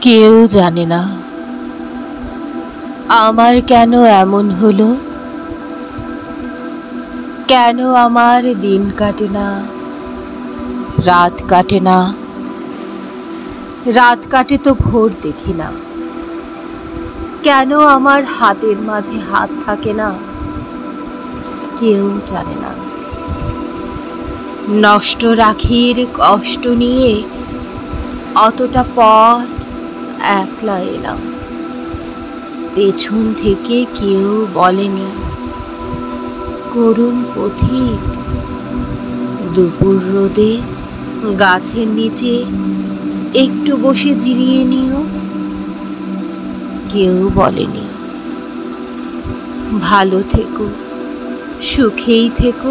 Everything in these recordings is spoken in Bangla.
কেউ জানে না আমার কেন এমন হলো, কেন আমার দিন কাটে না, রাত কাটে না। রাত কাটে তো ভোর দেখি না, কেন আমার হাতের মাঝে হাত থাকে না, কেউ জানে না। নষ্ট রাখির কষ্ট নিয়ে অতটা পথ একলা এলাম, পেছন থেকে কেউ বলেনি করুণ পথিক দুপুর রোদে গাছের নিচে একটু বসে জিরিয়ে নিও। কেউ বলেনি ভালো থেকো, সুখেই থেকো।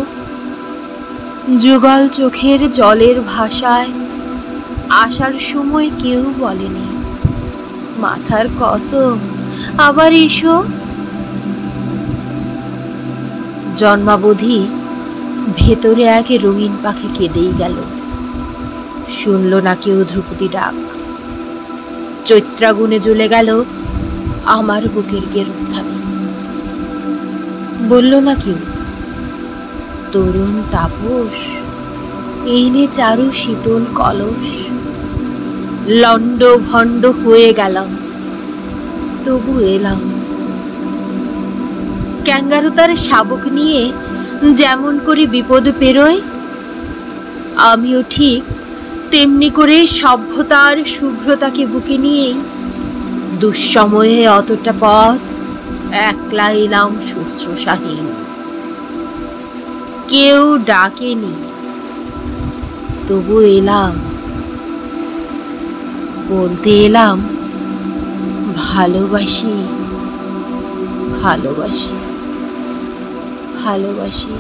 যুগল চোখের জলের ভাষায় আসার সময় কেউ বলেনি মাথার কসম আবার এসো। জন্মাবধি ভেতরে এক রঙিন পাখি কেঁদেই গেল, শুনল না কেউ ধ্রুপদী ডাক। চৈত্রাগুনে জ্বলে গেল আমার বুকের গেরস্থানে, বলল না কেউ তরুণ তাপস এই নে চারু শীতল কলস। লণ্ড ভণ্ড হয়ে গেলাম, তবু এলাম। ক্যাঙ্গারু তার শাবক নিয়ে যেমন করে বিপদ পেরোয়, আমিও ঠিক তেমনি করে সভ্যতার শুভ্রতাকে বুকে নিয়েই দুঃসময়ে অতটা পথ একলা এলাম শুশ্রূষাহীন। কেউ ডাকেনি, তবু এলাম। বলতে এলাম ভালোবাসি, ভালোবাসি, ভালোবাসি।